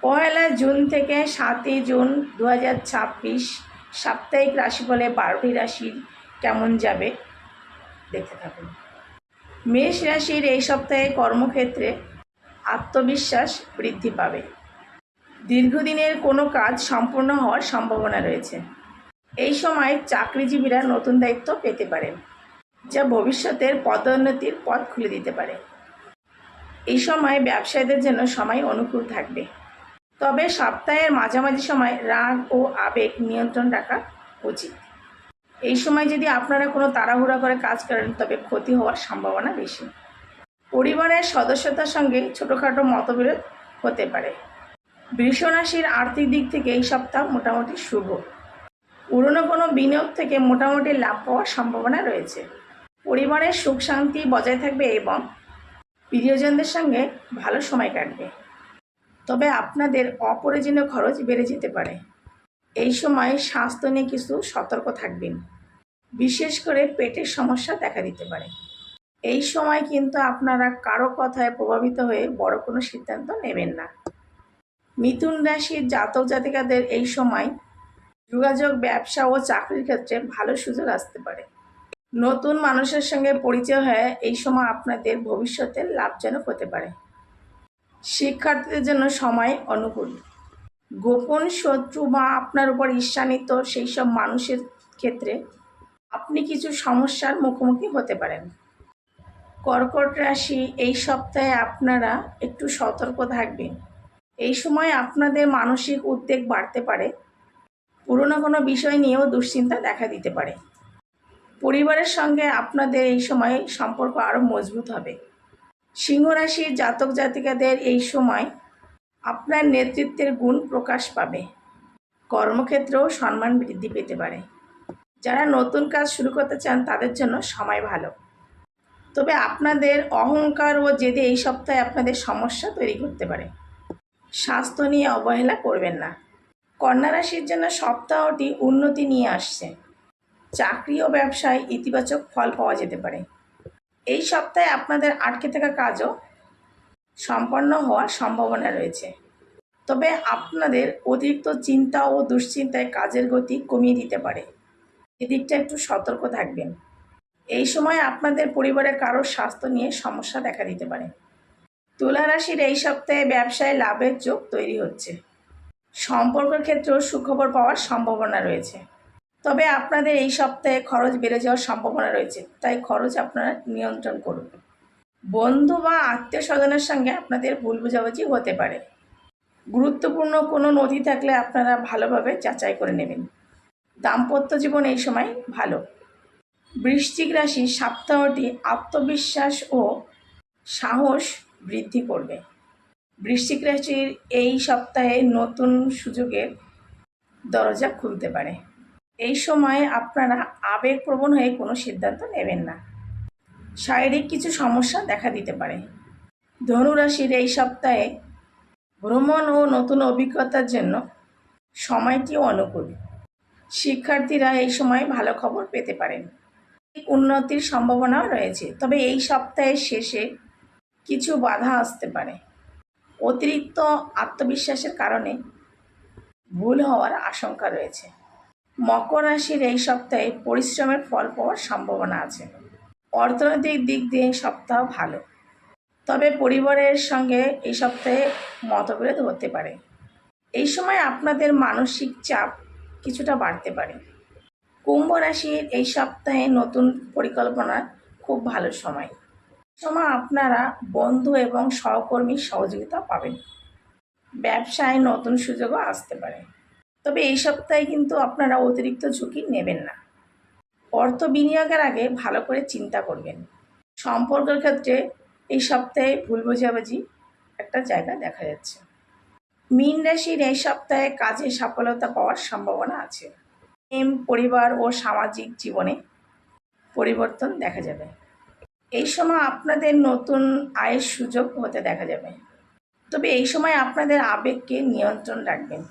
পয়লা June থেকে 7ই June 2026 সাপ্তাহিক রাশিফলে 12টি রাশির কেমন যাবে দেখতে থাকুন। মেষ রাশির এই সপ্তাহে কর্মক্ষেত্রে আত্মবিশ্বাস বৃদ্ধি পাবে। দীর্ঘদিনের কোনো কাজ সম্পূর্ণ হওয়ার সম্ভাবনা রয়েছে। এই সময় চাকরিজীবীরা নতুন দায়িত্ব পেতে পারেন, যা ভবিষ্যতের পদোন্নতির পথ খুলে দিতে পারে। এই সময় ব্যবসায়ীদের জন্য সময় অনুকূল থাকবে, তবে সপ্তাহের মাঝামাঝি সময় রাগ ও আবেগ নিয়ন্ত্রণ রাখা উচিত। এই সময় যদি আপনারা কোনো তাড়াহুড়া করে কাজ করেন, তবে ক্ষতি হওয়ার সম্ভাবনা বেশি। পরিবারের সদস্যতার সঙ্গে ছোটোখাটো মতবিরোধ হতে পারে। বৃষ রাশির আর্থিক দিক থেকে এই সপ্তাহ মোটামুটি শুভ। পুরনো কোনো বিনিয়োগ থেকে মোটামুটি লাভ পাওয়ার সম্ভাবনা রয়েছে। পরিবারের সুখ শান্তি বজায় থাকবে এবং প্রিয়জনদের সঙ্গে ভালো সময় কাটবে। তবে আপনাদের অপ্রয়োজনীয় খরচ বেড়ে যেতে পারে। এই সময় স্বাস্থ্য নিয়ে কিছু সতর্ক থাকবেন, বিশেষ করে পেটের সমস্যা দেখা দিতে পারে। এই সময় কিন্তু আপনারা কারো কথায় প্রভাবিত হয়ে বড় কোনো সিদ্ধান্ত নেবেন না। মিথুন রাশির জাতক জাতিকাদের এই সময় যোগাযোগ, ব্যবসা ও চাকরির ক্ষেত্রে ভালো সুযোগ আসতে পারে। নতুন মানুষের সঙ্গে পরিচয় হয়ে এই সময় আপনাদের ভবিষ্যতে লাভজনক হতে পারে। শিক্ষার্থীদের জন্য সময় অনুকূল। গোপন শত্রু বা আপনার উপর ঈর্ষান্বিত সেই সব মানুষের ক্ষেত্রে আপনি কিছু সমস্যার মুখোমুখি হতে পারেন। কর্কট রাশি এই সপ্তাহে আপনারা একটু সতর্ক থাকবেন। এই সময় আপনাদের মানসিক উদ্বেগ বাড়তে পারে। পুরনো কোনো বিষয় নিয়েও দুশ্চিন্তা দেখা দিতে পারে। পরিবারের সঙ্গে আপনাদের এই সময় সম্পর্ক আরও মজবুত হবে। সিংহ রাশির জাতক জাতিকাদের এই সময় আপনার নেতৃত্বের গুণ প্রকাশ পাবে। কর্মক্ষেত্রেও সম্মান বৃদ্ধি পেতে পারে। যারা নতুন কাজ শুরু করতে চান তাদের জন্য সময় ভালো, তবে আপনাদের অহংকার ও জেদে এই সপ্তাহে আপনাদের সমস্যা তৈরি করতে পারে। স্বাস্থ্য নিয়ে অবহেলা করবেন না। কন্যা রাশির জন্য সপ্তাহটি উন্নতি নিয়ে আসছে। চাকরি ও ব্যবসায় ইতিবাচক ফল পাওয়া যেতে পারে। এই সপ্তাহে আপনাদের আটকে থাকা কাজও সম্পন্ন হওয়ার সম্ভাবনা রয়েছে, তবে আপনাদের অতিরিক্ত চিন্তা ও দুশ্চিন্তায় কাজের গতি কমিয়ে দিতে পারে। এদিকটা একটু সতর্ক থাকবেন। এই সময় আপনাদের পরিবারের কারোর স্বাস্থ্য নিয়ে সমস্যা দেখা দিতে পারে। তুলা রাশির এই সপ্তাহে ব্যবসায় লাভের যোগ তৈরি হচ্ছে। সম্পর্কের ক্ষেত্রেও সুখবর পাওয়ার সম্ভাবনা রয়েছে, তবে আপনাদের এই সপ্তাহে খরচ বেড়ে যাওয়ার সম্ভাবনা রয়েছে, তাই খরচ আপনারা নিয়ন্ত্রণ করুন। বন্ধু বা আত্মীয় স্বজনের সঙ্গে আপনাদের ভুল বোঝাবুঝি হতে পারে। গুরুত্বপূর্ণ কোনো নথি থাকলে আপনারা ভালোভাবে যাচাই করে নেবেন। দাম্পত্য জীবন এই সময় ভালো। বৃশ্চিক রাশি সপ্তাহটি আত্মবিশ্বাস ও সাহস বৃদ্ধি করবে। বৃশ্চিক রাশির এই সপ্তাহে নতুন সুযোগের দরজা খুলতে পারে। এই সময়ে আপনারা আবেগপ্রবণ হয়ে কোনো সিদ্ধান্ত নেবেন না। শারীরিক কিছু সমস্যা দেখা দিতে পারে। ধনু রাশির এই সপ্তাহে ভ্রমণ ও নতুন অভিজ্ঞতার জন্য সময়টি অনুকূল। শিক্ষার্থীরা এই সময় ভালো খবর পেতে পারেন। উন্নতির সম্ভাবনাও রয়েছে, তবে এই সপ্তাহের শেষে কিছু বাধা আসতে পারে। অতিরিক্ত আত্মবিশ্বাসের কারণে ভুল হওয়ার আশঙ্কা রয়েছে। মকর রাশির এই সপ্তাহে পরিশ্রমের ফল পাওয়ার সম্ভাবনা আছে। অর্থনৈতিক দিক দিয়ে সপ্তাহ ভালো, তবে পরিবারের সঙ্গে এই সপ্তাহে মতবিরোধ হতে পারে। এই সময় আপনাদের মানসিক চাপ কিছুটা বাড়তে পারে। কুম্ভ রাশির এই সপ্তাহে নতুন পরিকল্পনার খুব ভালো সময়। আপনারা বন্ধু এবং সহকর্মীর সহযোগিতা পাবেন। ব্যবসায় নতুন সুযোগও আসতে পারে, তবে এই সপ্তাহে কিন্তু আপনারা অতিরিক্ত ঝুঁকি নেবেন না। অর্থ বিনিয়োগের আগে ভালো করে চিন্তা করবেন। সম্পর্কের ক্ষেত্রে এই সপ্তাহে ভুল বোঝাবুঝি একটা জায়গা দেখা যাচ্ছে। মীন রাশির এই সপ্তাহে কাজে সফলতা পাওয়ার সম্ভাবনা আছে। পরিবার ও সামাজিক জীবনে পরিবর্তন দেখা যাবে। এই সময় আপনাদের নতুন আয়ের সুযোগ হতে দেখা যাবে, তবে এই সময় আপনাদের আবেগকে নিয়ন্ত্রণ রাখবেন।